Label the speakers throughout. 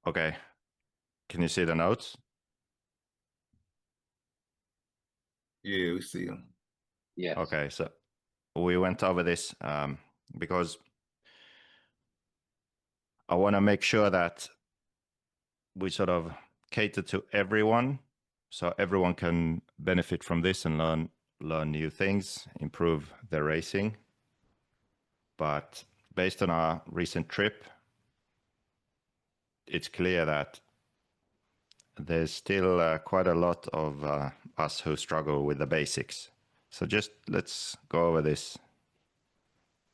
Speaker 1: Okay. Can you see the notes?
Speaker 2: Yeah, we see them.
Speaker 3: Yes.
Speaker 1: Okay, so we went over this because I want to make sure that we sort of cater to everyone, so everyone can benefit from this and learn new things, improve their racing. But based on our recent trip, it's clear that there's still quite a lot of us who struggle with the basics. So just let's go over this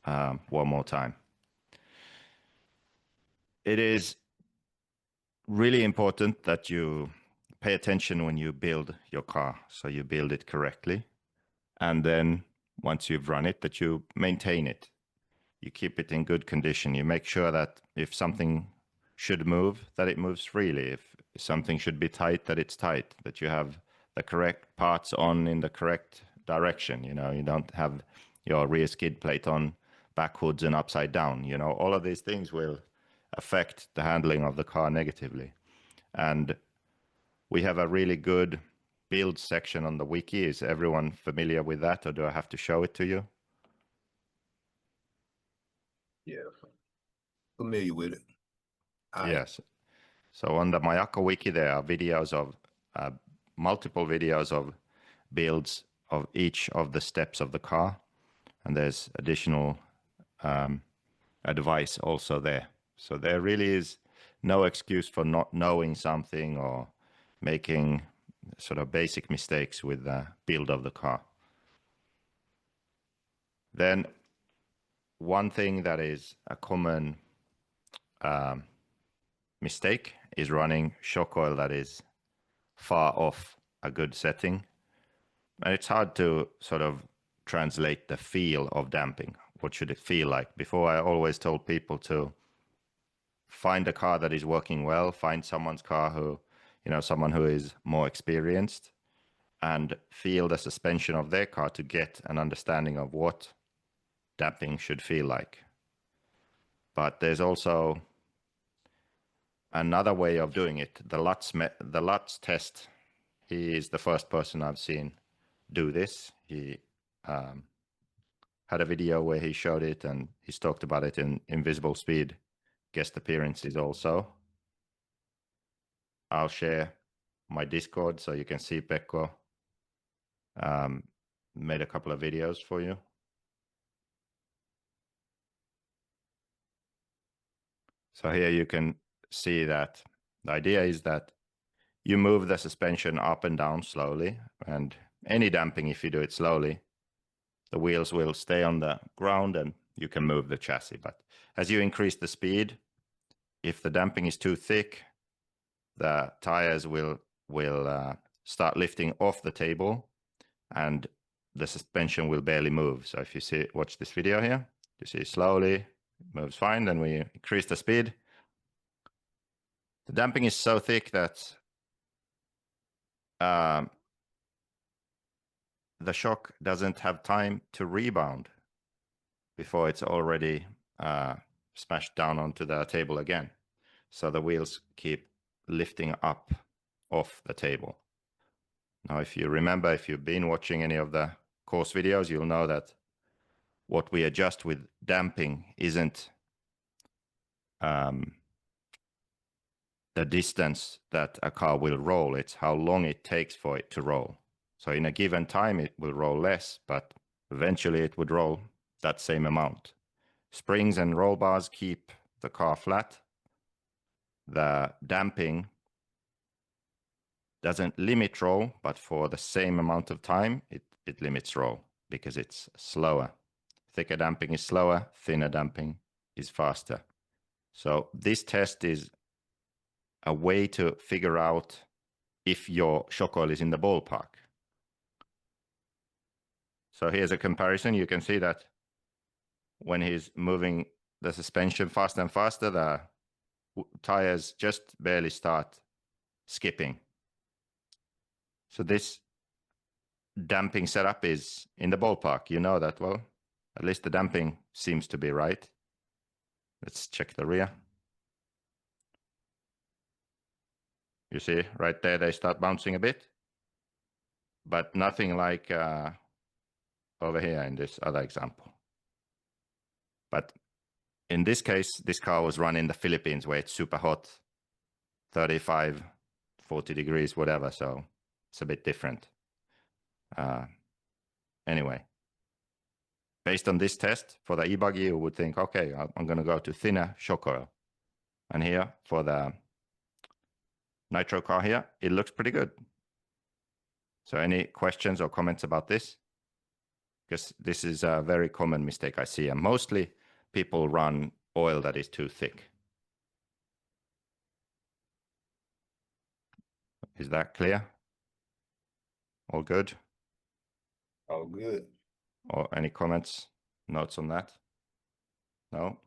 Speaker 1: one more time. It is really important that you pay attention when you build your car, so you build it correctly. And then once you've run it, that you maintain it. You keep it in good condition. You make sure that if something should move, that it moves freely. If something should be tight, that it's tight, that you have the correct parts on in the correct direction. You know, you don't have your rear skid plate on backwards and upside down. You know, all of these things will affect the handling of the car negatively. And we have a really good build section on the wiki. Is everyone familiar with that, or do I have to show it to you?
Speaker 2: Yeah, familiar with it.
Speaker 1: Yes. So on the Mayako wiki, there are videos of multiple videos of builds of each of the steps of the car, and there's additional advice also there. So there really is no excuse for not knowing something or making sort of basic mistakes with the build of the car. Then one thing that is a common mistake is running shock oil that is far off a good setting. And it's hard to sort of translate the feel of damping. What should it feel like? Before, I always told people to find a car that is working well, find someone's car who, you know, someone who is more experienced, and feel the suspension of their car to get an understanding of what damping should feel like. But there's also another way of doing it. The Lutz test. He is the first person I've seen do this. He had a video where he showed it, and he's talked about it in Invisible Speed guest appearances also. I'll share my Discord so you can see Pekko made a couple of videos for you. So here you can see that the idea is that you move the suspension up and down slowly, and any damping, if you do it slowly, the wheels will stay on the ground and you can move the chassis. But as you increase the speed, if the damping is too thick, the tires will start lifting off the table and the suspension will barely move. So if you watch this video here, you see slowly, it moves fine. Then we increase the speed. The damping is so thick that the shock doesn't have time to rebound before it's already smashed down onto the table again. So the wheels keep lifting up off the table. Now, if you remember, if you've been watching any of the course videos, you'll know that what we adjust with damping isn't the distance that a car will roll. It's how long it takes for it to roll. So in a given time, it will roll less, but eventually it would roll that same amount. Springs and roll bars keep the car flat. The damping doesn't limit roll, but for the same amount of time, it limits roll because it's slower. Thicker damping is slower, thinner damping is faster. So this test is a way to figure out if your shock oil is in the ballpark. So here's a comparison. You can see that when he's moving the suspension faster and faster, the tires just barely start skipping. So this damping setup is in the ballpark. You know that, well, at least the damping seems to be right. Let's check the rear. You see, right there, they start bouncing a bit, but nothing like over here in this other example. But in this case, this car was run in the Philippines where it's super hot, 35, 40 degrees, whatever. So it's a bit different. Anyway, based on this test for the e-buggy, you would think, okay, I'm going to go to thinner shock oil. And here for the nitro car here, it looks pretty good. So any questions or comments about this? Because this is a very common mistake I see. And mostly people run oil that is too thick. Is that clear? All good?
Speaker 2: All good.
Speaker 1: Or any comments, notes on that? No?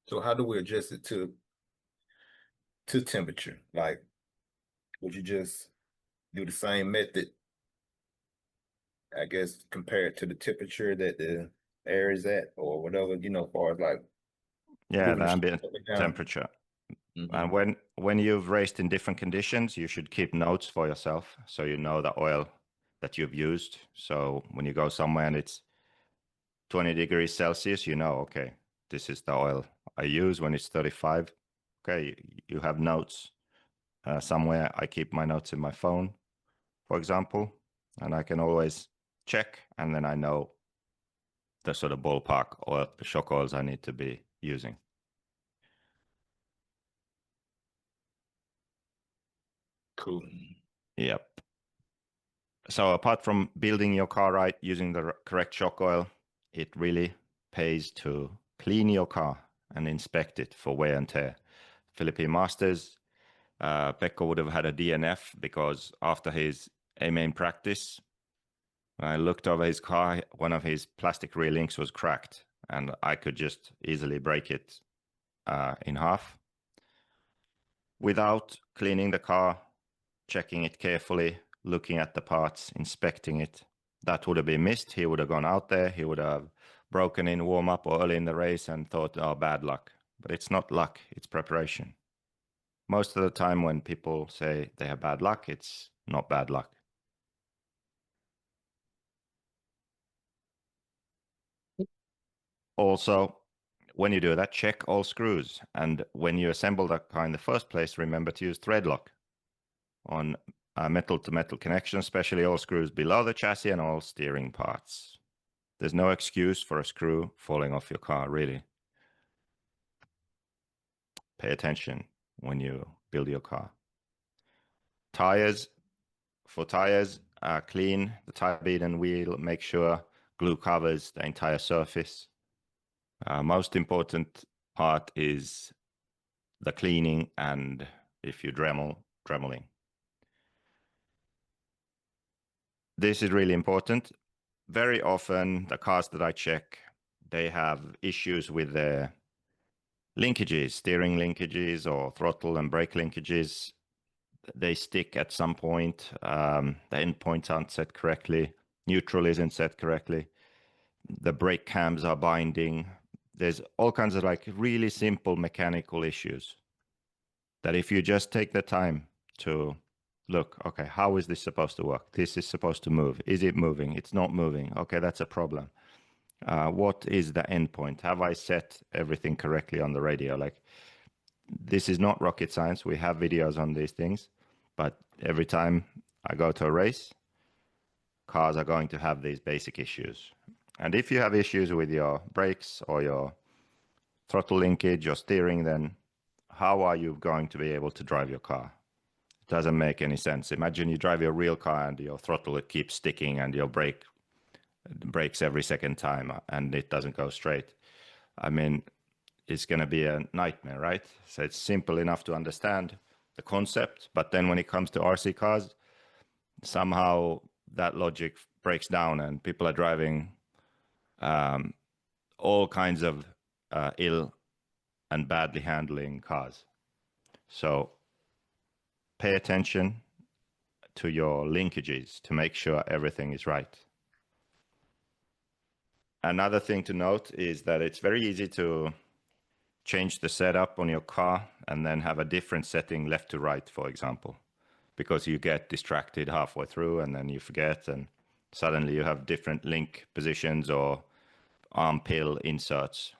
Speaker 2: So how do we adjust it to temperature? Like, would you just do the same method, I guess, compare it to the temperature that the air is at or whatever, as far as like
Speaker 1: Yeah,
Speaker 2: moving
Speaker 1: the
Speaker 2: the
Speaker 1: ambient
Speaker 2: up and down?
Speaker 1: temperature.
Speaker 2: Mm-hmm.
Speaker 1: And when you've raced in different conditions, you should keep notes for yourself so you know the oil that you've used. So when you go somewhere and it's 20 degrees Celsius, you know, okay, this is the oil I use. When it's 35, okay, you have notes somewhere. I keep my notes in my phone, for example, and I can always check, and then I know the sort of ballpark oil, shock oils I need to be using.
Speaker 2: Cool.
Speaker 1: Yep. So apart from building your car right, using the correct shock oil, it really pays to clean your car and inspect it for wear and tear. Philippine Masters, Pekko would have had a DNF because after his main practice, I looked over his car, one of his plastic rear links was cracked, and I could just easily break it in half. Without cleaning the car, checking it carefully, looking at the parts, inspecting it, that would have been missed. He would have gone out there, he would have broken in warm up or early in the race and thought, oh, bad luck. But it's not luck, it's preparation. Most of the time when people say they have bad luck, it's not bad luck. Also, when you do that, check all screws. And when you assemble the car in the first place, remember to use thread lock on metal-to-metal connection, especially all screws below the chassis and all steering parts. There's no excuse for a screw falling off your car, really. Pay attention when you build your car. Tires. For tires, clean the tire bead and wheel. Make sure glue covers the entire surface. Most important part is the cleaning and if you dremeling. This is really important. Very often, the cars that I check, they have issues with their linkages, steering linkages or throttle and brake linkages. They stick at some point. The end points aren't set correctly. Neutral isn't set correctly. The brake cams are binding. There's all kinds of like really simple mechanical issues that if you just take the time to look, okay, how is this supposed to work? This is supposed to move. Is it moving? It's not moving. Okay, that's a problem. What is the endpoint? Have I set everything correctly on the radio? Like, this is not rocket science. We have videos on these things, but every time I go to a race, cars are going to have these basic issues. And if you have issues with your brakes or your throttle linkage or steering, then how are you going to be able to drive your car? It doesn't make any sense. Imagine you drive your real car and your throttle it keeps sticking and your brake breaks every second time and it doesn't go straight. I mean, it's going to be a nightmare, right? So it's simple enough to understand the concept, but then when it comes to RC cars, somehow that logic breaks down and people are driving all kinds of ill and badly handling cars. So pay attention to your linkages to make sure everything is right. Another thing to note is that it's very easy to change the setup on your car and then have a different setting left to right, for example, because you get distracted halfway through and then you forget, and suddenly you have different link positions or arm pill inserts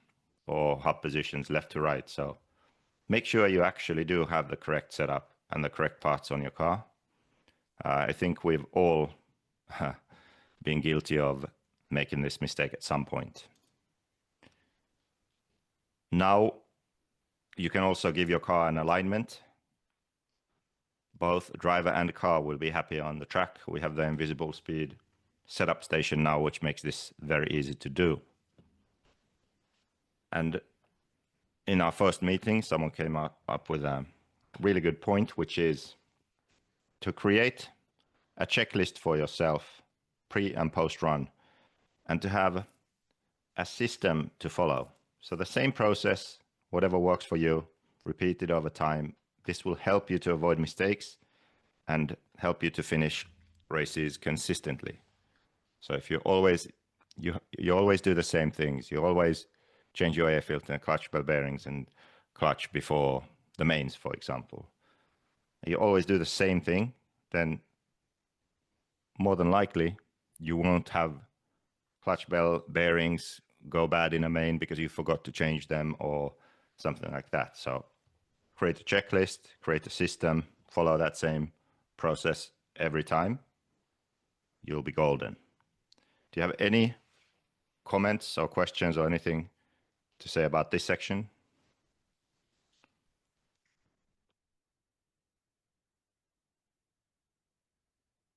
Speaker 1: or hub positions left to right. So make sure you actually do have the correct setup and the correct parts on your car. I think we've all been guilty of making this mistake at some point. Now you can also give your car an alignment. Both driver and car will be happy on the track. We have the invisible speed setup station now, which makes this very easy to do. And in our first meeting, someone came up with a really good point, which is to create a checklist for yourself pre and post run, and to have a system to follow. So the same process, whatever works for you, repeated over time. This will help you to avoid mistakes and help you to finish races consistently. So if you always do the same things, you always change your air filter and clutch bell bearings and clutch before the mains, for example. You always do the same thing, then more than likely you won't have clutch bell bearings go bad in a main because you forgot to change them or something like that. So create a checklist, create a system, follow that same process every time. You'll be golden. Do you have any comments or questions or anything to say about this section?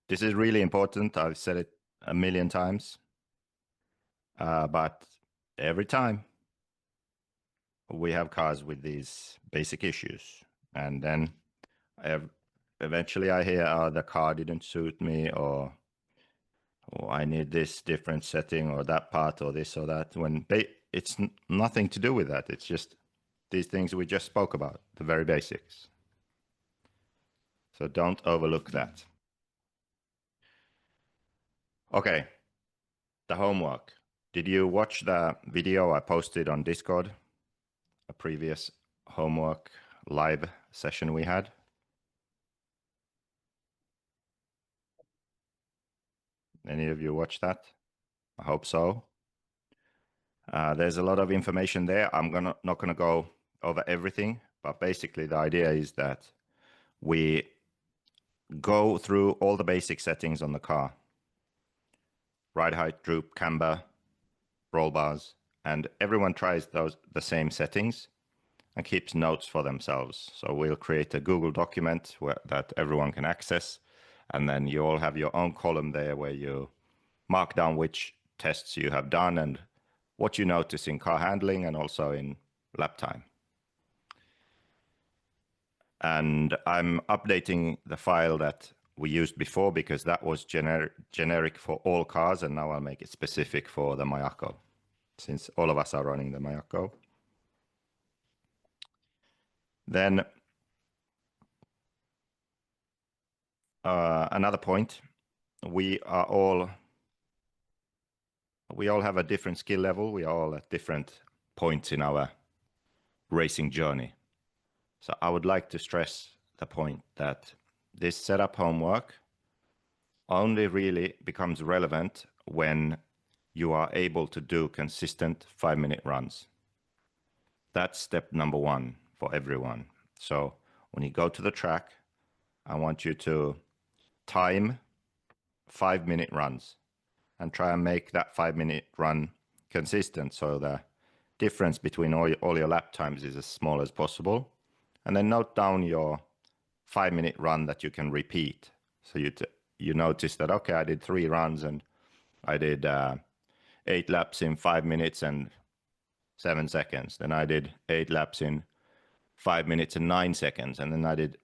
Speaker 1: This is really important. I've said it a million times, but every time we have cars with these basic issues, and then eventually I hear, oh, the car didn't suit me, or I need this different setting or that part or this or that, when it's nothing to do with that. It's just these things we just spoke about, the very basics. So don't overlook that. Okay, the homework. Did you watch the video I posted on Discord? A previous homework live session we had? Any of you watch that? I hope so. There's a lot of information there. I'm not gonna go over everything, but basically the idea is that we go through all the basic settings on the car. Ride height, droop, camber, roll bars, and everyone tries the same settings and keeps notes for themselves. So we'll create a Google document that everyone can access, and then you all have your own column there where you mark down which tests you have done and what you notice in car handling and also in lap time. And I'm updating the file that we used before because that was generic for all cars, and now I'll make it specific for the Mayako, since all of us are running the Mayako. Then another point, we all have a different skill level. We are all at different points in our racing journey. So I would like to stress the point that this setup homework only really becomes relevant when you are able to do consistent 5-minute runs. That's step number one for everyone. So when you go to the track, I want you to time 5-minute runs and try and make that 5-minute run consistent. So the difference between all your lap times is as small as possible. And then note down your 5-minute run that you can repeat. So you notice that, okay, I did 3 runs and I did 8 laps in 5 minutes and 7 seconds. Then I did 8 laps in 5 minutes and 9 seconds. And then I did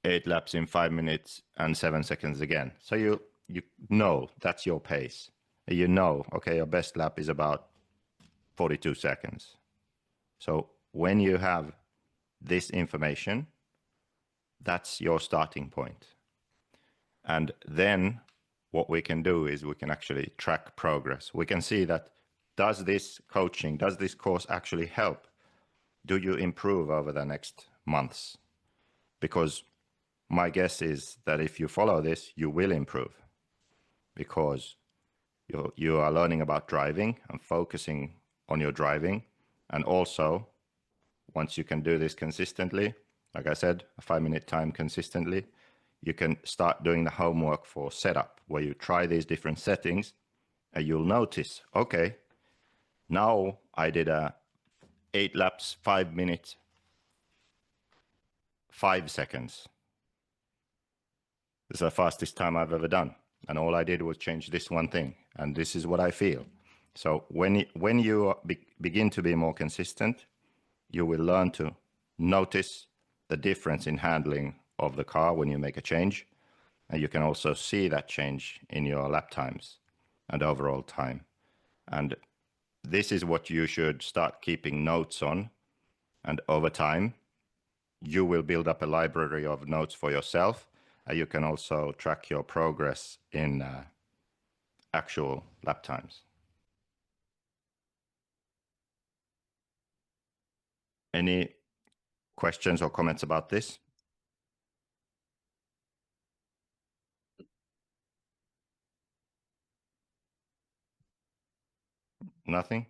Speaker 1: 8 laps in 5 minutes and 7 seconds again. So you know that's your pace. You know, okay, your best lap is about 42 seconds. So when you have this information, that's your starting point. And then what we can do is we can actually track progress. We can see that does this coaching, does this course actually help? Do you improve over the next months? Because my guess is that if you follow this, you will improve, because you are learning about driving and focusing on your driving. And also, once you can do this consistently, like I said, a 5-minute time consistently, you can start doing the homework for setup, where you try these different settings and you'll notice, okay, now I did a 8 laps, 5 minutes, 5 seconds. This is the fastest time I've ever done. And all I did was change this one thing. And this is what I feel. So when you begin to be more consistent, you will learn to notice the difference in handling of the car when you make a change. And you can also see that change in your lap times and overall time. And this is what you should start keeping notes on. And over time, you will build up a library of notes for yourself. You can also track your progress in actual lap times. Any questions or comments about this? Nothing?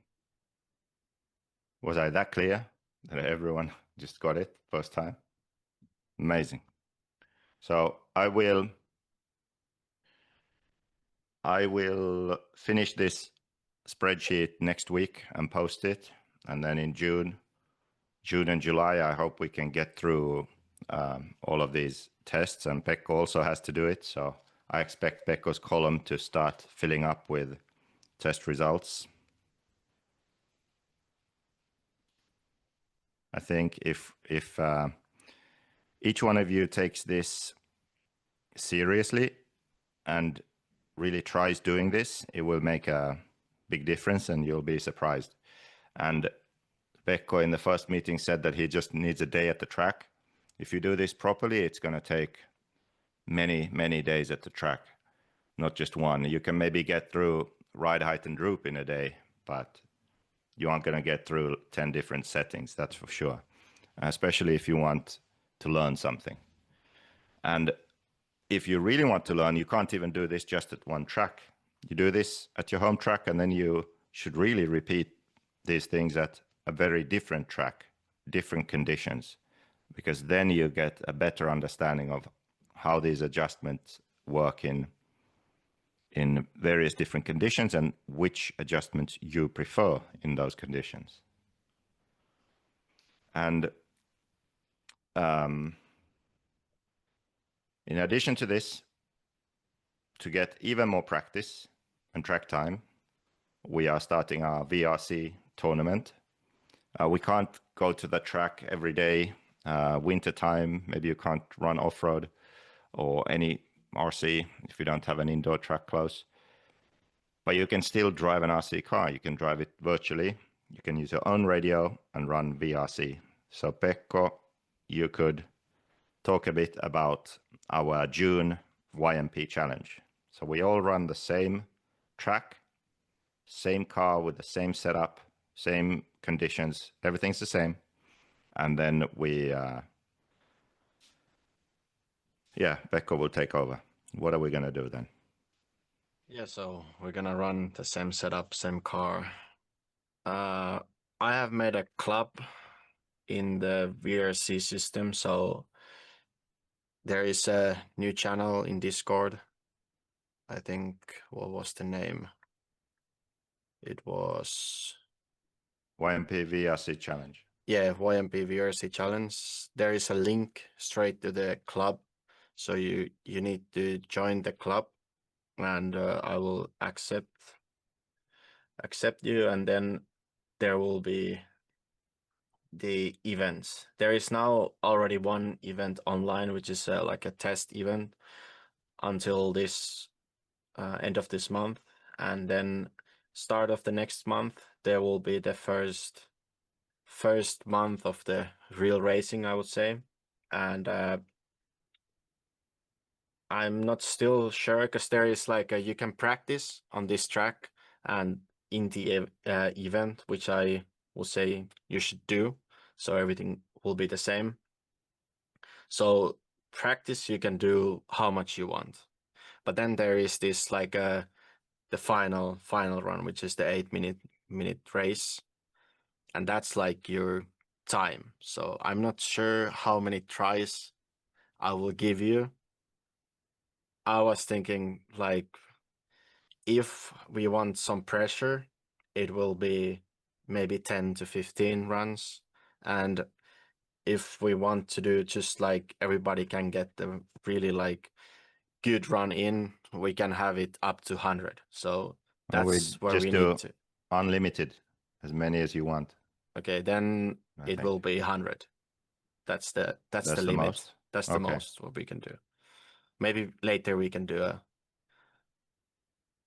Speaker 1: Was I that clear that everyone just got it first time? Amazing. So I will finish this spreadsheet next week and post it. And then in June and July, I hope we can get through all of these tests, and Pekko also has to do it. So I expect Pekko's column to start filling up with test results. I think if each one of you takes this seriously and really tries doing this, it will make a big difference and you'll be surprised. And Pekko in the first meeting said that he just needs a day at the track. If you do this properly, it's going to take many, many days at the track, not just one. You can maybe get through ride height and droop in a day, but you aren't going to get through 10 different settings, that's for sure, especially if you want to learn something. And if you really want to learn, you can't even do this just at one track. You do this at your home track, and then you should really repeat these things at a very different track, different conditions, because then you get a better understanding of how these adjustments work in various different conditions and which adjustments you prefer in those conditions. And in addition to this, to get even more practice and track time, we are starting our VRC tournament. We can't go to the track every day. Winter time, maybe you can't run off-road or any RC if you don't have an indoor track close. But you can still drive an RC car. You can drive it virtually. You can use your own radio and run VRC. So Pekko, you could talk a bit about our June YMP challenge. So we all run the same track, same car with the same setup, same conditions, everything's the same. And then Pekko will take over. What are we going to do then?
Speaker 3: Yeah, so we're going to run the same setup, same car. I have made a club in the VRC system, so there is a new channel in Discord. I think, what was the name? It was
Speaker 1: YMP VRC challenge.
Speaker 3: Yeah, YMP VRC challenge. There is a link straight to the club, so you need to join the club, and I will accept you, and then there will be the events. There is now already one event online, which is like a test event until this end of this month, and then start of the next month there will be the first month of the real racing, I would say. And I'm not still sure, because there is like you can practice on this track, and in the event, which I will say you should do, so everything will be the same. So practice you can do how much you want, but then there is this like the final run, which is the 8-minute race, and that's like your time. So I'm not sure how many tries I will give you. I was thinking like if we want some pressure, it will be maybe 10 to 15 runs, and if we want to do just like everybody can get the really like good run in, we can have it up to 100. So
Speaker 1: Or we
Speaker 3: that's where
Speaker 1: just
Speaker 3: we
Speaker 1: do
Speaker 3: need to.
Speaker 1: unlimited, as many as you want.
Speaker 3: Okay, then
Speaker 1: I
Speaker 3: it
Speaker 1: think.
Speaker 3: will be 100. That's the
Speaker 1: That's the
Speaker 3: limit.
Speaker 1: most?
Speaker 3: That's the
Speaker 1: Okay.
Speaker 3: most what we can do. Maybe later we can do a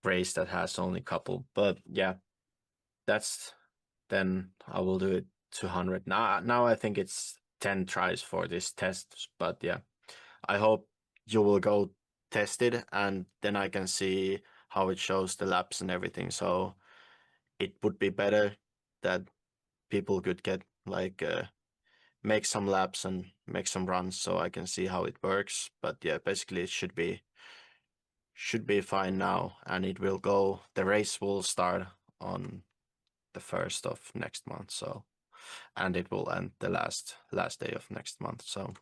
Speaker 3: race that has only couple, but yeah, that's then I will do it 200. Now I think it's 10 tries for this test, but yeah, I hope you will go test it and then I can see how it shows the laps and everything. So it would be better that people could get like make some laps and make some runs so I can see how it works. But yeah, basically it should be fine now, and it will go. The race will start on the 1st of next month, so, and it will end the last day of next month. So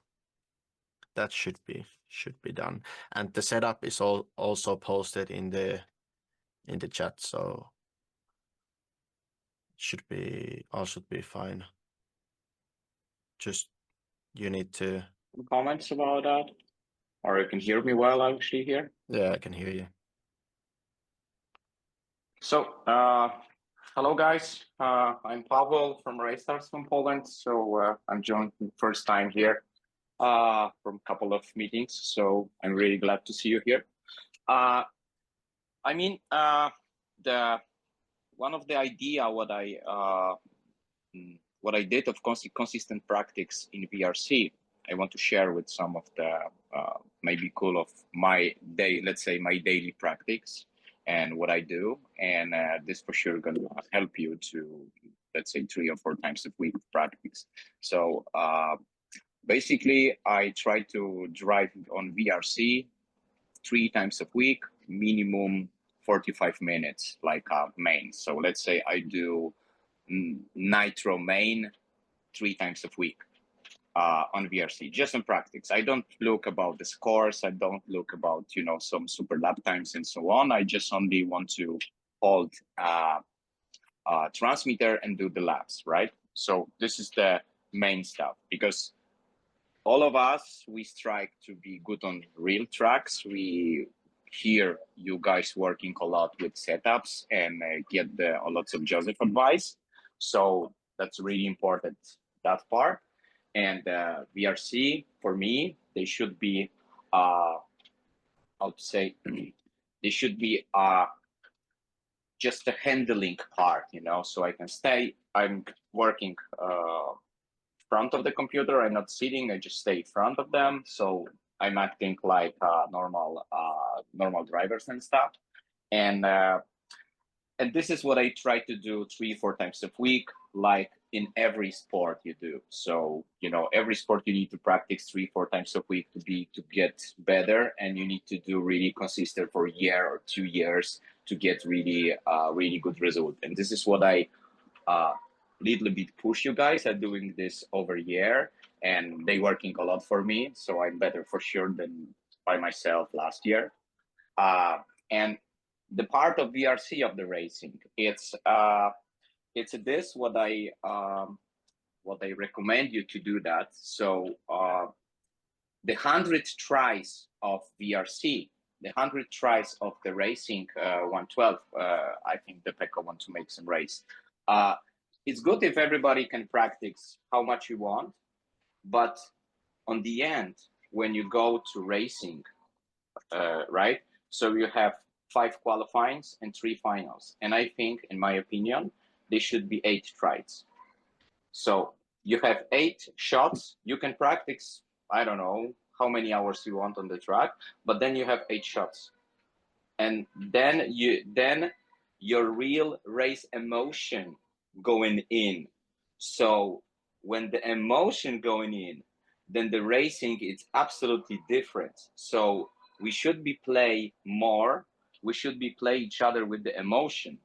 Speaker 3: that should be done, and the setup is also posted in the chat, so it should be fine. Just you need to.
Speaker 4: Comments about that, or you can hear me well actually here.
Speaker 3: Yeah, I can hear you.
Speaker 4: So, hello guys. I'm Pavel from Racestars from Poland. So I'm joining the first time here from a couple of meetings. So I'm really glad to see you here. I mean, the one of the idea what I did of consistent practice in VRC, I want to share with some of the maybe cool of my day, let's say my daily practice and what I do. And this for sure gonna help you to, let's say 3 or 4 times a week practice. So basically I try to drive on VRC 3 times a week, minimum 45 minutes, like main. So let's say I do nitro main 3 times a week on VRC, just in practice. I don't look about the scores. I don't look about, some super lap times and so on. I just only want to hold transmitter and do the laps, right? So this is the main stuff, because all of us, we strive to be good on real tracks. We hear you guys working a lot with setups and get lots of Joseph advice. So that's really important, that part. And VRC, for me, they should be, how to say, they should be just a handling part, so I can stay, I'm working front of the computer, I'm not sitting, I just stay in front of them. So I'm acting like normal drivers and stuff. And this is what I try to do 3-4 times a week, like in every sport you do. So, every sport you need to practice 3-4 times a week to get better. And you need to do really consistent for a year or 2 years to get really good result. And this is what I little bit push you guys at doing this over a year, and they working a lot for me. So I'm better for sure than by myself last year. And the part of VRC of the racing, it's this what I recommend you to do that. So the 100 tries of VRC, the 100 tries of the racing 112, I think the Pekka want to make some race. It's good if everybody can practice how much you want, but on the end, when you go to racing, right? So you have 5 qualifyings and 3 finals. And I think, in my opinion, they should be 8 tries. So you have 8 shots. You can practice, I don't know how many hours you want on the track, but then you have 8 shots. And then your real race emotion going in. So when the emotion going in, then the racing is absolutely different. So we should be play more. We should be play each other with the emotion.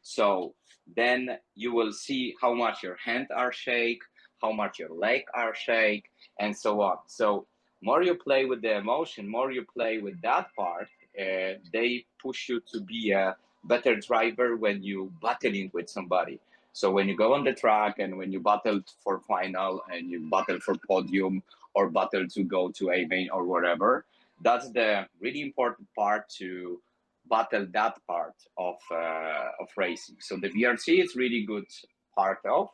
Speaker 4: So then you will see how much your hand are shake, how much your leg are shake, and so on. So more you play with the emotion, more you play with that part, they push you to be a better driver when you battling with somebody. So when you go on the track and when you battle for final and you battle for podium or battle to go to a main or whatever, that's the really important part, to battle that part of racing. So the VRC is really good part of.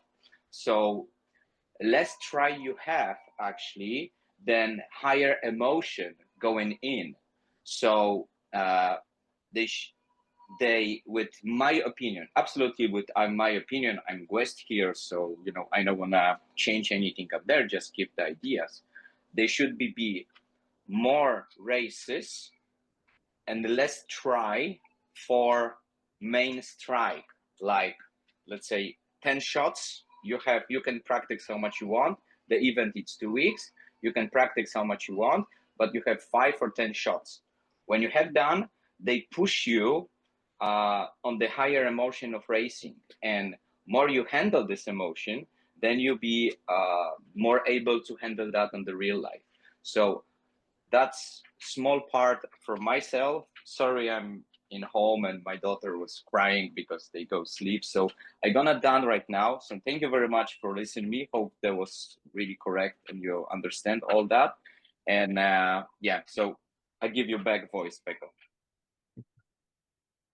Speaker 4: So less try you have actually, then higher emotion going in. So they, with my opinion, absolutely with my opinion, I'm West here, so you know I don't wanna change anything up there. Just keep the ideas. They should be more races and less try for main strike. Like let's say 10 shots. You can practice how much you want. The event is 2 weeks. You can practice how much you want, but you have 5 or 10 shots. When you have done, they push you on the higher emotion of racing, and more you handle this emotion, then you be more able to handle that in the real life. So that's small part for myself. Sorry, I'm in home and my daughter was crying because they go sleep. So I'm gonna done right now. So thank you very much for listening to me. Hope that was really correct and you understand all that. And yeah, so I give you back voice, Pekko.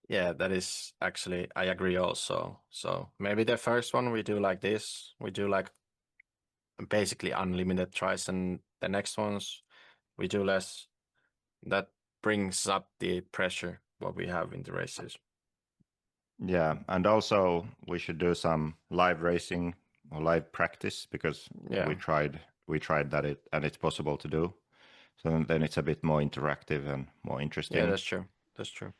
Speaker 3: Yeah, that is actually, I agree also. So maybe the first one we do like this. We do like basically unlimited tries, and the next ones we do less. That brings up the pressure what we have in the races.
Speaker 1: Yeah, and also we should do some live racing or live practice, because
Speaker 3: Yeah.
Speaker 1: we tried that and it's possible to do. So then it's a bit more interactive and more interesting.
Speaker 3: Yeah, that's true. That's true.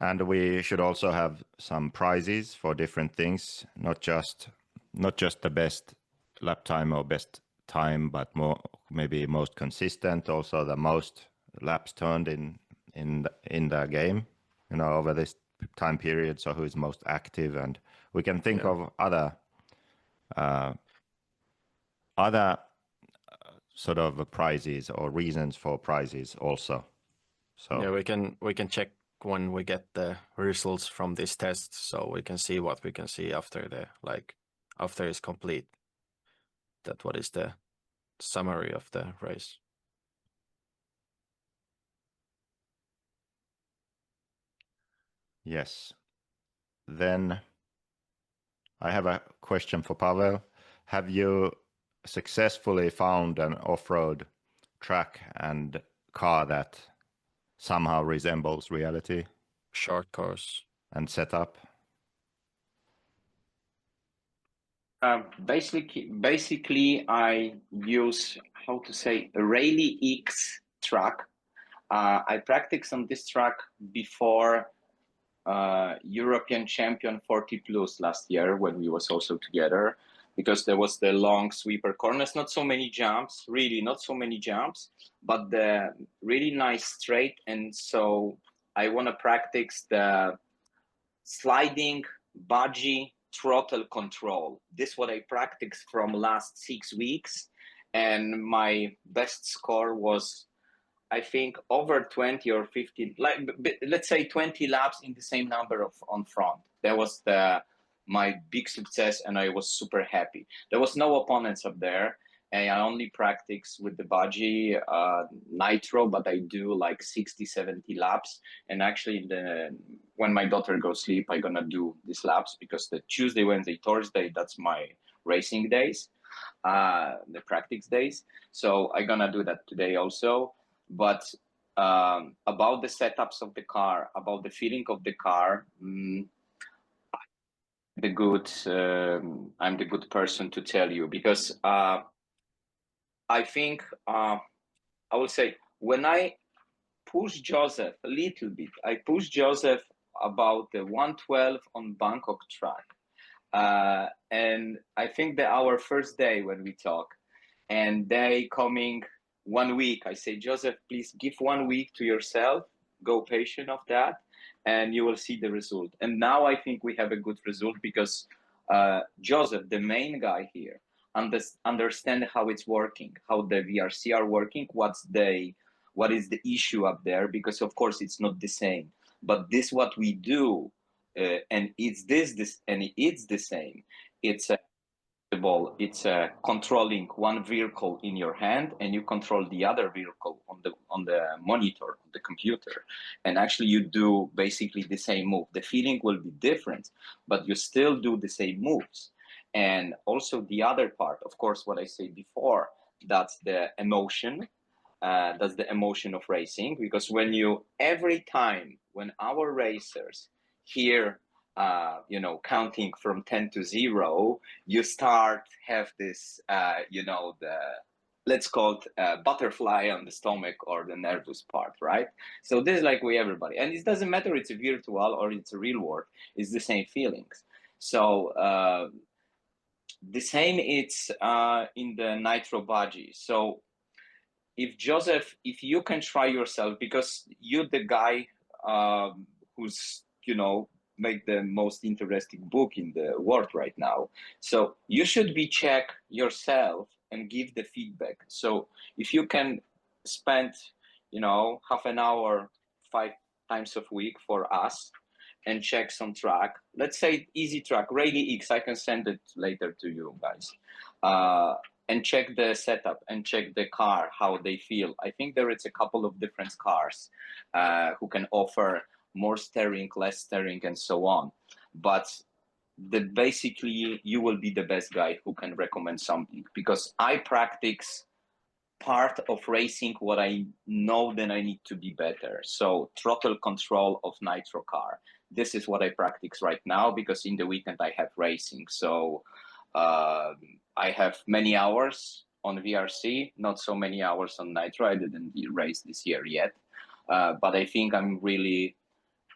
Speaker 1: And we should also have some prizes for different things, not just the best lap time or best time, but more maybe most consistent, also the most laps turned in the game, you know, over this time period. So who is most active, and we can think of other sort of prizes or reasons for prizes also. So
Speaker 3: yeah, we can check when we get the results from this test, so we can see what we can see after after it's complete. That what is the summary of the race.
Speaker 1: yes. Then I have a question for Pavel. Have you successfully found an off-road track and car that somehow resembles reality
Speaker 3: Short course.
Speaker 1: and setup?
Speaker 4: Basically, I use, how to say, a Rally X track. I practiced on this track before European champion 40 plus last year when we was also together, because there was the long sweeper corners, not so many jumps, really not so many jumps, but the really nice straight. And so I want to practice the sliding budgie throttle control. This is what I practiced from last 6 weeks, and my best score was, I think, over 20 or 15, like let's say 20 laps in the same number of on front. That was my big success, and I was super happy. There was no opponents up there, and I only practice with the budgie nitro, but I do like 60, 70 laps. And actually, when my daughter goes sleep, I'm gonna do these laps, because the Tuesday, Wednesday, Thursday, that's my racing days, the practice days. So I'm gonna do that today also. But about the setups of the car, about the feeling of the car, I'm the good person to tell you, because I think I will say, when I push Joseph a little bit, I push Joseph about the 112 on Bangkok track. And I think that our first day when we talk, and they coming 1 week, I say, Joseph, please give 1 week to yourself, go patient of that, and you will see the result. And now I think we have a good result because Joseph, the main guy here, understand how it's working, how the VRC are working, what is the issue up there, because of course it's not the same. But this what we do, and it's the same. It's controlling one vehicle in your hand, and you control the other vehicle on the monitor, on the computer, and actually you do basically the same move. The feeling will be different, but you still do the same moves. And also the other part, of course, what I said before, that's the emotion. That's the emotion of racing, because every time when our racers hear counting from 10 to 0, you start have this let's call it butterfly on the stomach, or the nervous part, right? So this is like everybody, and it doesn't matter it's a virtual or it's a real world, it's the same feelings. So the same it's in the nitro budgie. So if Joseph, if you can try yourself, because you're the guy who's make the most interesting book in the world right now, so you should be check yourself and give the feedback. So if you can spend half an hour 5 times a week for us and check some track, let's say easy track, Rally X, I can send it later to you guys, and check the setup and check the car, how they feel. I think there is a couple of different cars who can offer more steering, less steering, and so on. But basically, you will be the best guy who can recommend something, because I practice part of racing what I know then I need to be better. So throttle control of nitro car. This is what I practice right now, because in the weekend I have racing. So I have many hours on VRC, not so many hours on nitro. I didn't race this year yet, but I think I'm really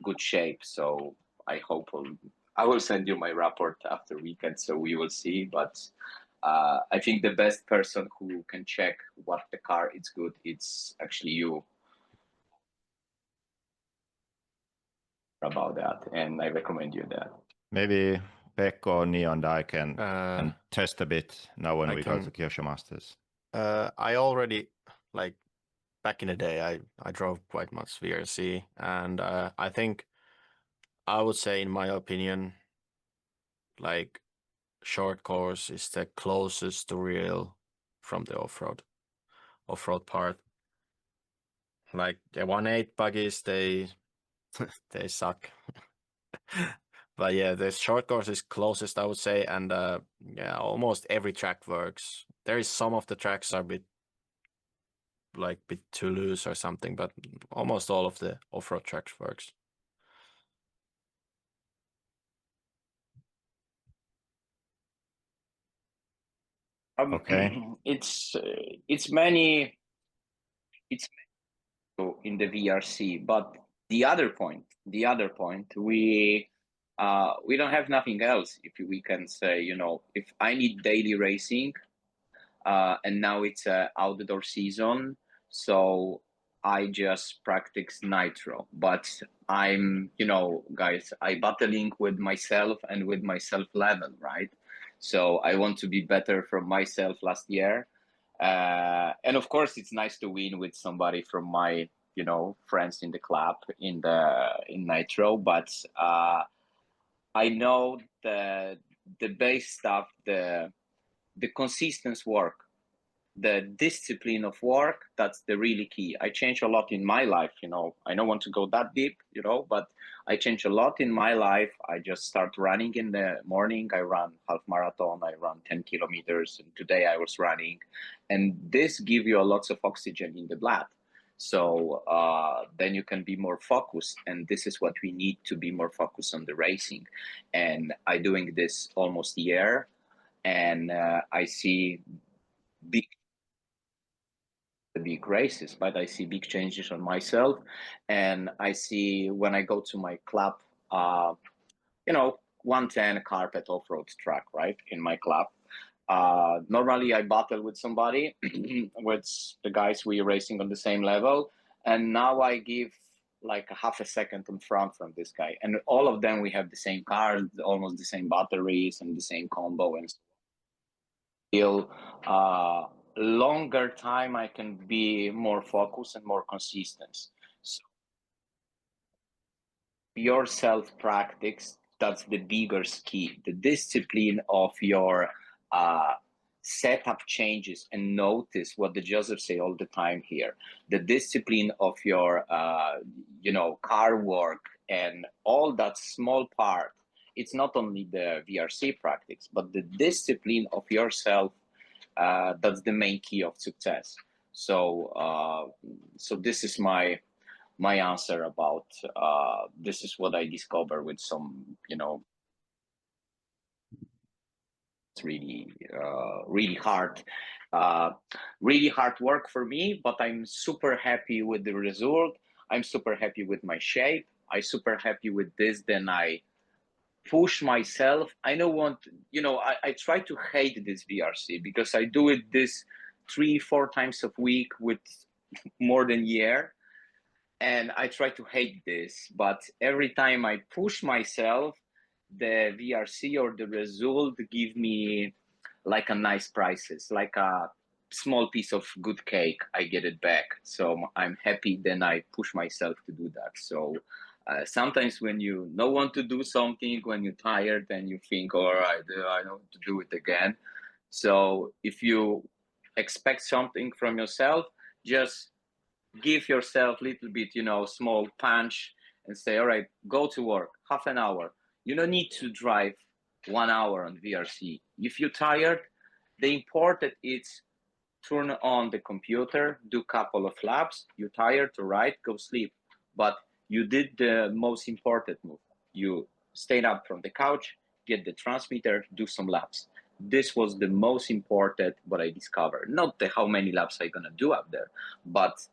Speaker 4: good shape. So I hope I will send you my report after weekend, so we will see. But I think the best person who can check what the car is good, it's actually you about that, and I recommend you that.
Speaker 1: Maybe Pekko or Neo and I can test a bit now when we go to Kyosho Masters.
Speaker 3: I already, like, back in the day, I drove quite much VRC, and I think I would say, in my opinion, like, short course is the closest to real from the off-road part. Like the 1.8 buggies, they suck. But yeah, the short course is closest, I would say, and yeah, almost every track works. There is some of the tracks are a bit too loose or something, but almost all of the off-road tracks works.
Speaker 1: Okay.
Speaker 4: It's many in the VRC, but the other point, we don't have nothing else. If we can say, if I need daily racing, and now it's outdoor season, so I just practice nitro. But I'm, guys, I battling with myself and with my self level, right? So I want to be better from myself last year. And of course, it's nice to win with somebody from my, friends in the club in nitro. But I know the base stuff, the consistent work, the discipline of work, that's the really key. I changed a lot in my life, I don't want to go that deep, but I changed a lot in my life. I just start running in the morning. I run half marathon, I run 10 kilometers, and today I was running, and this give you a lots of oxygen in the blood. So then you can be more focused, and this is what we need to be more focused on the racing. And I doing this almost a year, and I see big races, but I see big changes on myself. And I see when I go to my club you know, 110 carpet off-road track, right, in my club. Normally I battle with somebody, with the guys we racing on the same level, and now I give like a half a second in front from this guy, and all of them we have the same car, almost the same batteries and the same combo, and still longer time I can be more focused and more consistent. So your self practice, that's the bigger key, the discipline of your setup changes, and notice what the Joseph say all the time here, the discipline of your you know, car work and all that small part. It's not only the VRC practice, but the discipline of yourself. That's the main key of success. So so this is my answer about this is what I discovered with some, you know, it's really really hard work for me, but I'm super happy with the result. I'm super happy with my shape. I'm super happy with this. Then I push myself. I don't want, you know, I try to hate this VRC because I do it this 3-4 times a week with more than a year, and I try to hate this, but every time I push myself, the VRC or the result give me like a nice prices, like a small piece of good cake. I get it back, so I'm happy. Then I push myself to do that. So sometimes when you don't want to do something, when you're tired, then you think, all right, I don't want to do it again. So if you expect something from yourself, just give yourself a little bit, you know, small punch, and say, all right, go to work, half an hour. You don't need to drive 1 hour on VRC. If you're tired, the important is turn on the computer, do a couple of laps. You're tired, all right, go sleep. But you did the most important move. You stayed up from the couch, get the transmitter, do some laps. This was the most important what I discovered. Not the how many laps I'm gonna do up there, but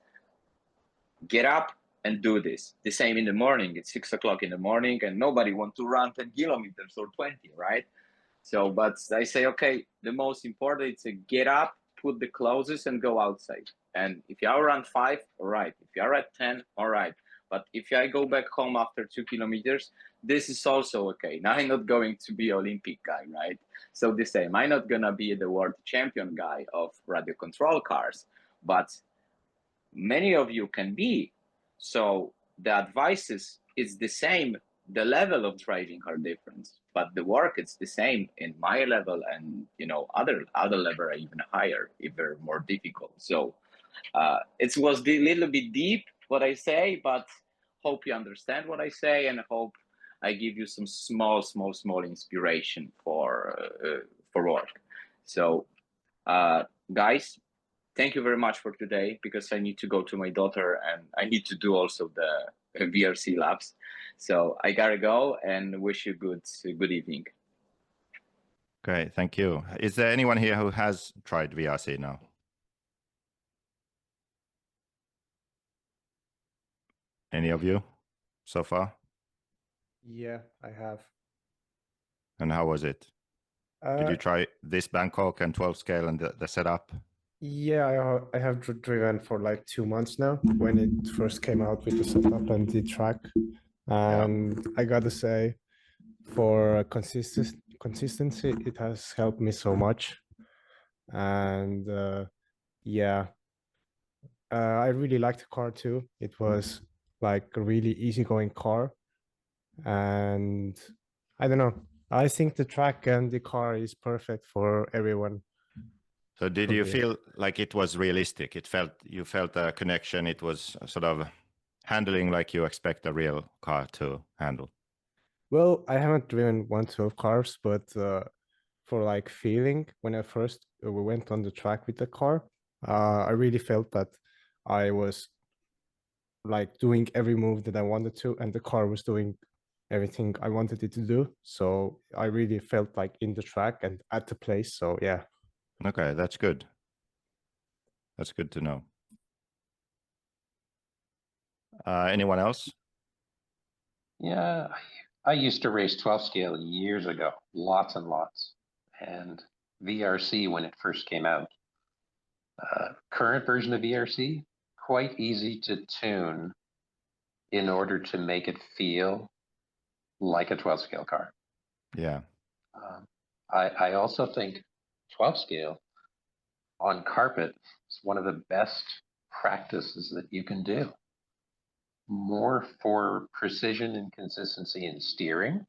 Speaker 4: get up and do this. The same in the morning. It's 6 o'clock in the morning and nobody wants to run 10 kilometers or 20, right? So, but I say, okay, the most important is to get up, put the clothes and go outside. And if you are around 5, all right. If you are at 10, all right. But if I go back home after 2 kilometers, this is also okay. Now I'm not going to be Olympic guy, right? So the same, I'm not gonna be the world champion guy of radio control cars, but many of you can be. So the advice is the same. The level of driving are different, but the work it's the same in my level, and you know, other level are even higher, even more difficult. So it was a little bit deep what I say, but hope you understand what I say, and hope I give you some small inspiration for work. So guys, thank you very much for today, because I need to go to my daughter and I need to do also the VRC labs. So I gotta go, and wish you good evening.
Speaker 1: Great, thank you. Is there anyone here who has tried VRC now? Any of you so far?
Speaker 5: Yeah, I have.
Speaker 1: And how was it? Did you
Speaker 5: Uh,
Speaker 1: try this Bangkok and 12 scale and the setup?
Speaker 5: yeah, I have driven for like 2 months now when it first came out with the setup and the track. And I gotta say, for consistency, it has helped me so much. And yeah, I really liked the car too. It was like a really easygoing car. And I don't know, I think the track and the car is perfect for everyone.
Speaker 1: So did you feel like it was realistic? You felt a connection. It was sort of handling like you expect a real car to handle.
Speaker 5: Well, I haven't driven 112 cars, but for like feeling, when I first we went on the track with the car, I really felt that I was like doing every move that I wanted to, and the car was doing everything I wanted it to do. So I really felt like in the track and at the place. So yeah.
Speaker 1: Okay, that's good. That's good to know. Anyone else?
Speaker 6: Yeah, I used to race 12 scale years ago, lots and lots. And VRC, when it first came out, current version of VRC, quite easy to tune in order to make it feel like a 12 scale car.
Speaker 1: Yeah.
Speaker 6: I also think 12 scale on carpet is one of the best practices that you can do. More for precision and consistency in steering,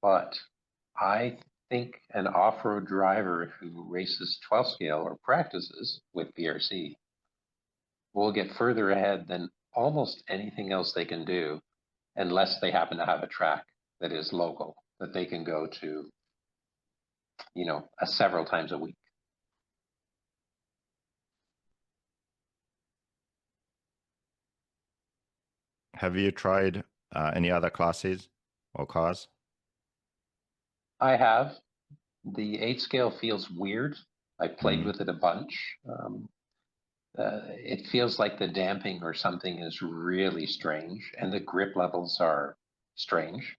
Speaker 6: but I think an off-road driver who races 12 scale or practices with VRC will get further ahead than almost anything else they can do, unless they happen to have a track that is local that they can go to, you know, several times a week.
Speaker 1: Have you tried any other classes or cars?
Speaker 6: I have. The 8 scale feels weird. I played
Speaker 1: Mhm.
Speaker 6: with it a bunch. It feels like the damping or something is really strange, and the grip levels are strange.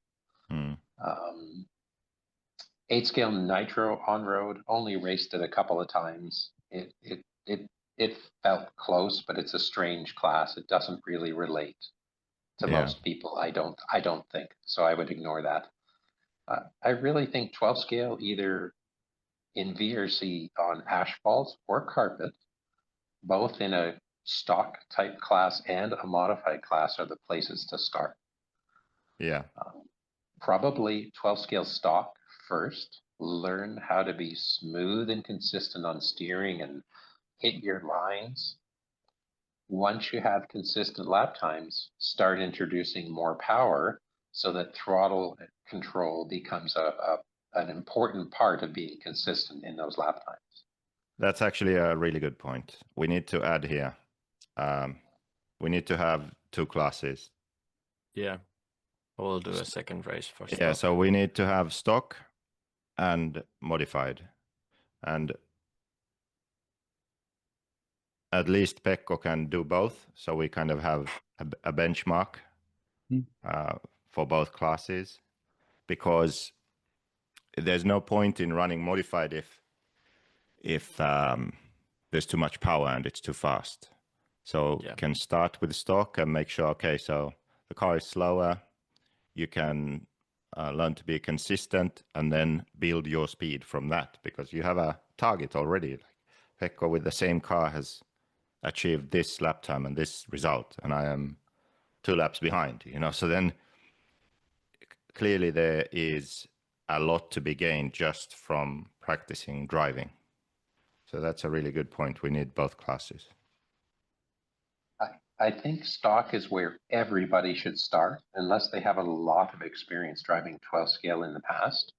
Speaker 6: 8 scale nitro on road, only raced it a couple of times. It felt close, but it's a strange class. It doesn't really relate to
Speaker 1: Yeah.
Speaker 6: most people. I don't think so. I would ignore that. I really think 12 scale, either in VRC on asphalt or carpet, both in a stock type class and a modified class, are the places to start.
Speaker 1: Yeah.
Speaker 6: Probably 12 scale stock first, learn how to be smooth and consistent on steering and hit your lines. Once you have consistent lap times, start introducing more power so that throttle control becomes an important part of being consistent in those lap times.
Speaker 1: That's actually a really good point. We need to add here. We need to have 2 classes.
Speaker 3: Yeah. We'll do a second race for stock.
Speaker 1: Yeah, so we need to have stock and modified. And at least Pekko can do both. So we kind of have a benchmark for both classes, because there's no point in running modified if there's too much power and it's too fast. So
Speaker 3: Yeah.
Speaker 1: you can start with stock and make sure, okay, so the car is slower. You can learn to be consistent and then build your speed from that, because you have a target already. Like Pekko with the same car has achieved this lap time and this result, and I am 2 laps behind, you know. So then clearly there is a lot to be gained just from practicing driving. So that's a really good point. We need both classes.
Speaker 6: I think stock is where everybody should start, unless they have a lot of experience driving 12 scale in the past.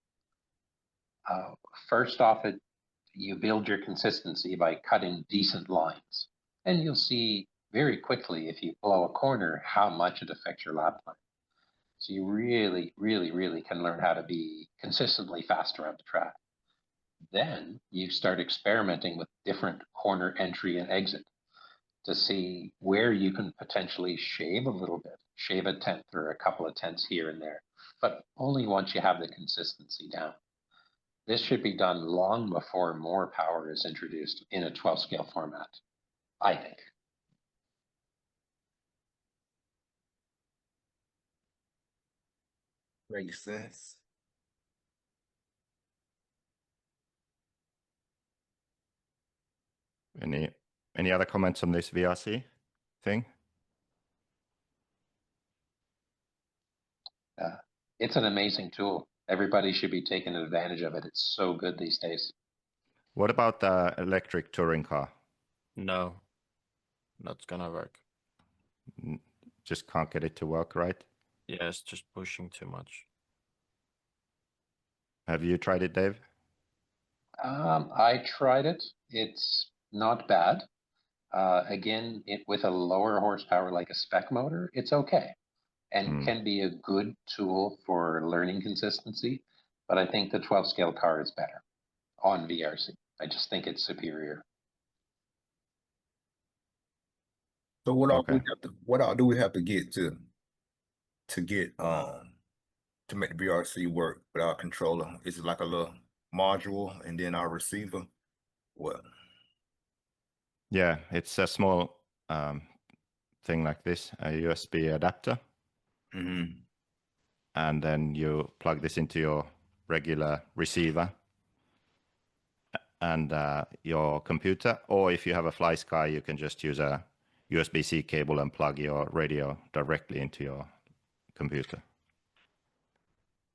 Speaker 6: First off, you build your consistency by cutting decent lines, and you'll see very quickly if you blow a corner how much it affects your lap time. So you really, really, really can learn how to be consistently fast around the track. Then you start experimenting with different corner entry and exit to see where you can potentially shave a little bit, shave a tenth or a couple of tenths here and there, but only once you have the consistency down. This should be done long before more power is introduced in a 12 scale format, I think.
Speaker 2: Makes sense.
Speaker 1: Any other comments on this VRC thing?
Speaker 6: It's an amazing tool. Everybody should be taking advantage of it. It's so good these days.
Speaker 1: What about the electric touring car?
Speaker 3: No, not gonna work.
Speaker 1: Just can't get it to work, right?
Speaker 3: Yeah, it's just pushing too much.
Speaker 1: Have you tried it, Dave?
Speaker 6: I tried it. It's not bad. Again, with a lower horsepower like a spec motor, it's okay, and can be a good tool for learning consistency. But I think the 12 scale car is better on VRC. I just think it's superior.
Speaker 2: So what all do
Speaker 1: Okay.
Speaker 2: we have to get to get to make the VRC work with our controller? Is it like a little module and then our receiver? What?
Speaker 1: Yeah, it's a small thing like this, a USB adapter.
Speaker 2: Mm-hmm.
Speaker 1: And then you plug this into your regular receiver and your computer. Or if you have a FlySky, you can just use a USB-C cable and plug your radio directly into your computer.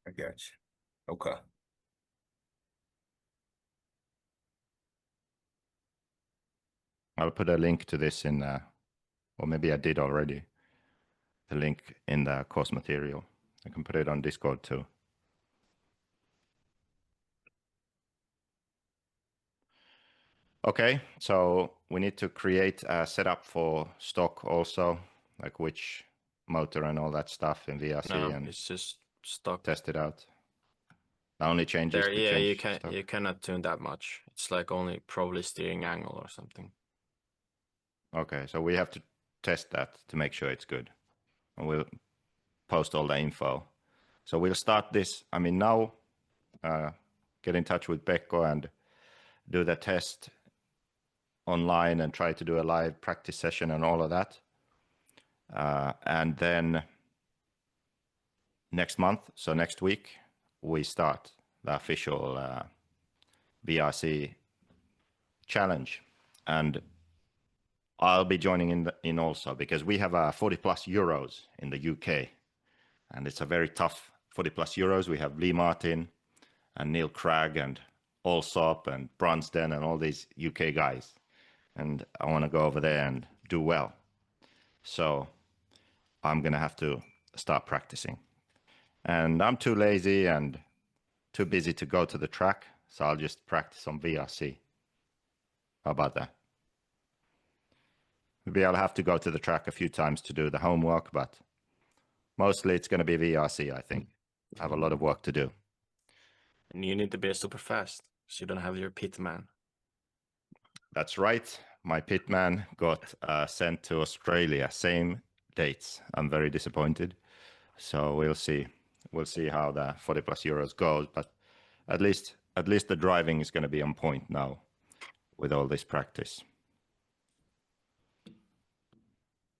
Speaker 2: I got you. Okay.
Speaker 1: I'll put a link to this in, or maybe I did already, the link in the course material. I can put it on Discord too. Okay, so we need to create a setup for stock also, like which motor and all that stuff in VRC,
Speaker 3: No,
Speaker 1: and
Speaker 3: it's just stock.
Speaker 1: test it out. The only change is
Speaker 3: There,
Speaker 1: to
Speaker 3: yeah,
Speaker 1: change stock.
Speaker 3: you cannot tune that much. It's like only probably steering angle or something.
Speaker 1: Okay, so we have to test that to make sure it's good. And we'll post all the info. So we'll start this. I mean, now get in touch with Pekko and do the test online and try to do a live practice session and all of that. And then next month, so next week, we start the official VRC challenge. And I'll be joining in also because we have 40 plus euros in the UK. And it's a very tough 40 plus euros. We have Lee Martin and Neil Cragg and Allsop and Brunsden and all these UK guys. And I want to go over there and do well. So I'm going to have to start practicing. And I'm too lazy and too busy to go to the track. So I'll just practice on VRC. How about that? Maybe I'll have to go to the track a few times to do the homework, but mostly it's going to be VRC, I think. I have a lot of work to do.
Speaker 3: And you need to be super fast, so you don't have your pit man.
Speaker 1: That's right. My pitman got sent to Australia, same dates. I'm very disappointed. So we'll see. We'll see how the 40 plus euros goes. But at least the driving is going to be on point now with all this practice.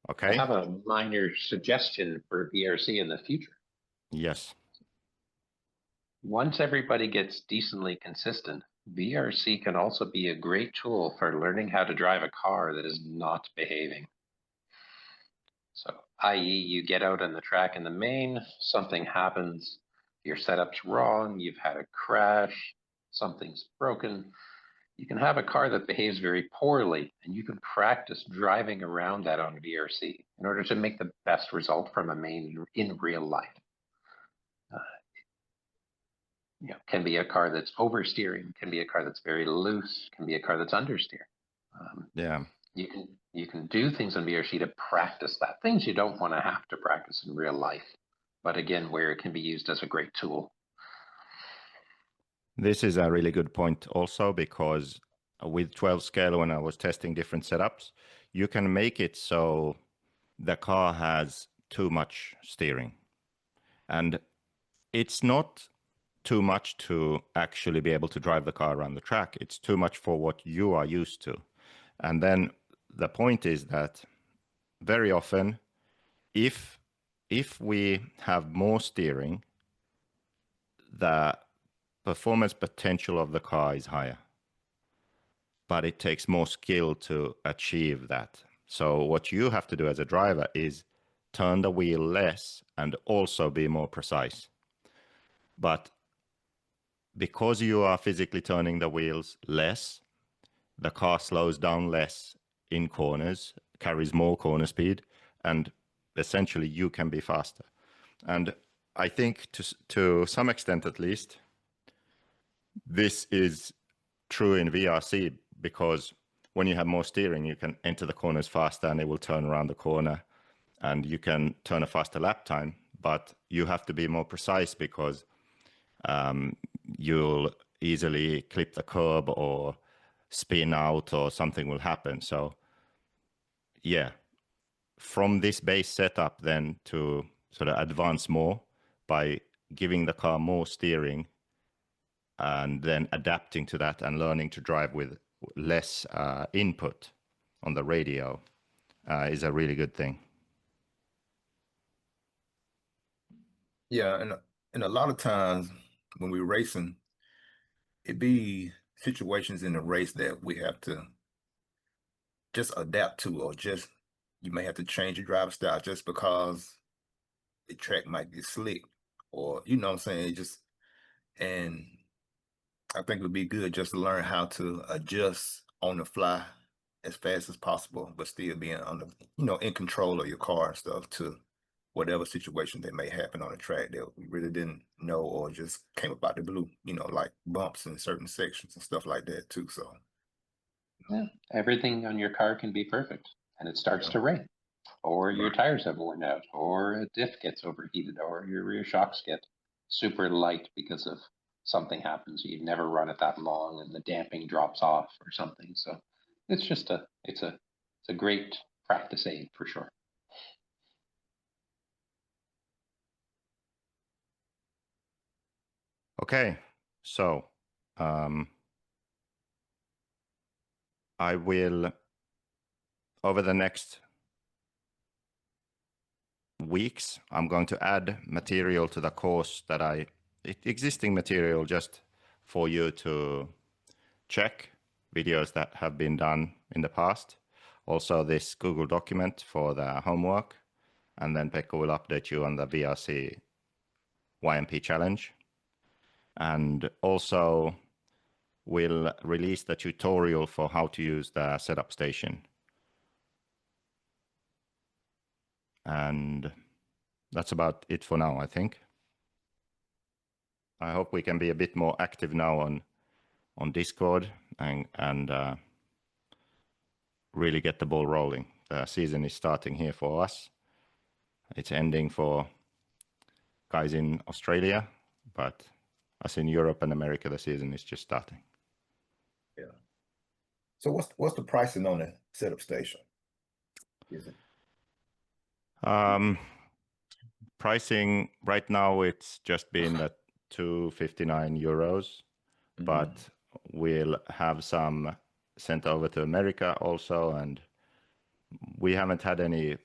Speaker 1: Okay.
Speaker 6: I have a minor suggestion for VRC in the future.
Speaker 1: Yes.
Speaker 6: Once everybody gets decently consistent, VRC can also be a great tool for learning how to drive a car that is not behaving. So, i.e., you get out on the track in the main, something happens, your setup's wrong, you've had a crash, something's broken. You can have a car that behaves very poorly, and you can practice driving around that on VRC in order to make the best result from a main in real life. Can be a car that's oversteering, can be a car that's very loose, can be a car that's understeering.
Speaker 1: Yeah.
Speaker 6: You can do things on VRC to practice that. Things you don't want to have to practice in real life, but again, where it can be used as a great tool.
Speaker 1: This is a really good point also, because with 12 scale, when I was testing different setups, you can make it so the car has too much steering. And it's not too much to actually be able to drive the car around the track. It's too much for what you are used to. And then the point is that very often, if we have more steering, the performance potential of the car is higher. But it takes more skill to achieve that. So what you have to do as a driver is turn the wheel less and also be more precise. But because you are physically turning the wheels less, the car slows down less in corners, carries more corner speed, and essentially you can be faster. And I think to some extent at least, this is true in VRC, because when you have more steering, you can enter the corners faster and it will turn around the corner and you can turn a faster lap time, but you have to be more precise because you'll easily clip the curb or spin out or something will happen. So yeah, from this base setup then to sort of advance more by giving the car more steering and then adapting to that and learning to drive with less input on the radio is a really good thing.
Speaker 2: Yeah, and a lot of times when we're racing, it be situations in the race that we have to just adapt to, or just you may have to change your driver style just because the track might get slick, or you know what I'm saying, and I think it would be good just to learn how to adjust on the fly as fast as possible, but still being under, in control of your car and stuff to whatever situation that may happen on the track that we really didn't know or just came about the blue, like bumps in certain sections and stuff like that too. So
Speaker 6: Yeah, everything on your car can be perfect, and it starts
Speaker 2: Yeah.
Speaker 6: to rain, or your tires have worn out, or a diff gets overheated, or your rear shocks get super light because of something happens. You've never run it that long, and the damping drops off or something. So it's just it's a great practice aid for sure.
Speaker 1: Okay, so I will, over the next weeks, I'm going to add material to the course that existing material just for you to check, videos that have been done in the past. Also this Google document for the homework, and then Pekka will update you on the VRC YMP challenge. And also we'll release the tutorial for how to use the setup station. And that's about it for now, I think. I hope we can be a bit more active now on Discord and really get the ball rolling. The season is starting here for us. It's ending for guys in Australia, but us in Europe and America, the season is just starting.
Speaker 2: Yeah. So what's the pricing on the setup station? Is it?
Speaker 1: Pricing right now, it's just been at 259 euros, but we'll have some sent over to America also, and we haven't had any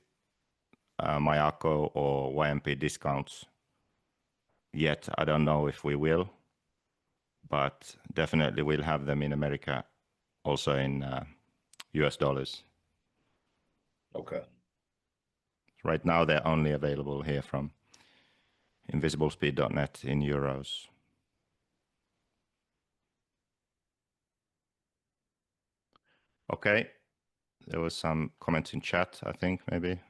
Speaker 1: Mayako or YMP discounts yet. I don't know if we will, but definitely we'll have them in America, also in US dollars.
Speaker 2: Okay.
Speaker 1: Right now, they're only available here from invisiblespeed.net in euros. Okay, there was some comments in chat, I think, maybe.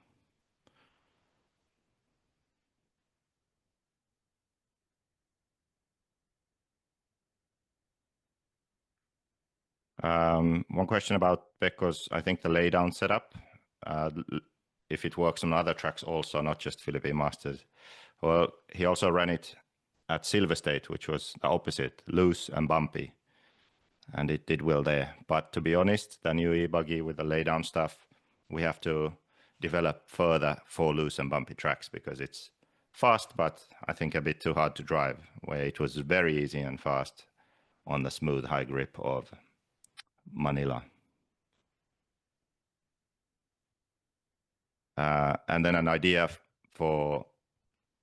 Speaker 1: One question about Pekko's, I think, the laydown setup, if it works on other tracks also, not just Philippine Masters. Well, he also ran it at Silver State, which was the opposite, loose and bumpy, and it did well there. But to be honest, the new e-buggy with the laydown stuff, we have to develop further for loose and bumpy tracks because it's fast, but I think a bit too hard to drive, where it was very easy and fast on the smooth high grip of Manila. And then an idea for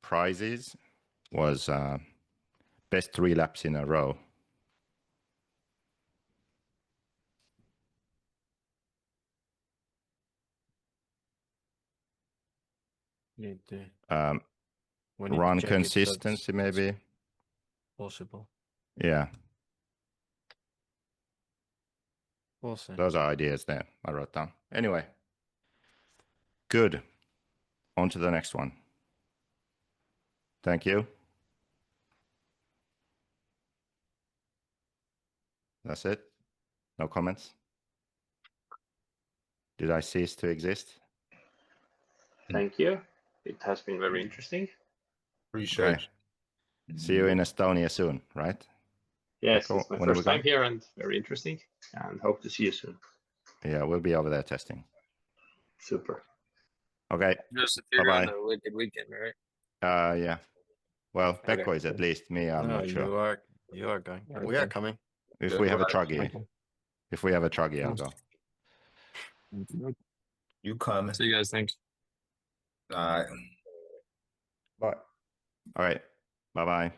Speaker 1: prizes was best 3 laps in a row. Run consistency, maybe.
Speaker 3: Possible.
Speaker 1: Yeah.
Speaker 3: We'll see.
Speaker 1: Those are ideas there I wrote down. Anyway, good. On to the next one. Thank you. That's it. No comments. Did I cease to exist?
Speaker 7: Thank you. It has been very interesting.
Speaker 2: Appreciate
Speaker 1: Okay. See you in Estonia soon, right?
Speaker 7: Yes,
Speaker 1: Pekko,
Speaker 7: it's my
Speaker 1: when are we
Speaker 7: first time
Speaker 1: going?
Speaker 7: here and very interesting. And hope to see you soon.
Speaker 1: Yeah, we'll be over there testing.
Speaker 7: Super.
Speaker 1: Okay.
Speaker 8: Just if you're
Speaker 1: Bye-bye.
Speaker 8: on the Wicked Weekend, right?
Speaker 1: Yeah. Well,
Speaker 7: Okay.
Speaker 1: Pekko is at least. Me, I'm
Speaker 3: No,
Speaker 1: not sure.
Speaker 3: you are going. We are
Speaker 5: Okay.
Speaker 3: coming.
Speaker 1: If
Speaker 2: That's
Speaker 1: we have a
Speaker 2: what I-
Speaker 1: truggy,
Speaker 5: Okay.
Speaker 1: if we have a truggy, I'll go.
Speaker 2: You coming?
Speaker 8: See you guys. Thanks.
Speaker 2: All right.
Speaker 5: Bye.
Speaker 1: All right. Bye bye.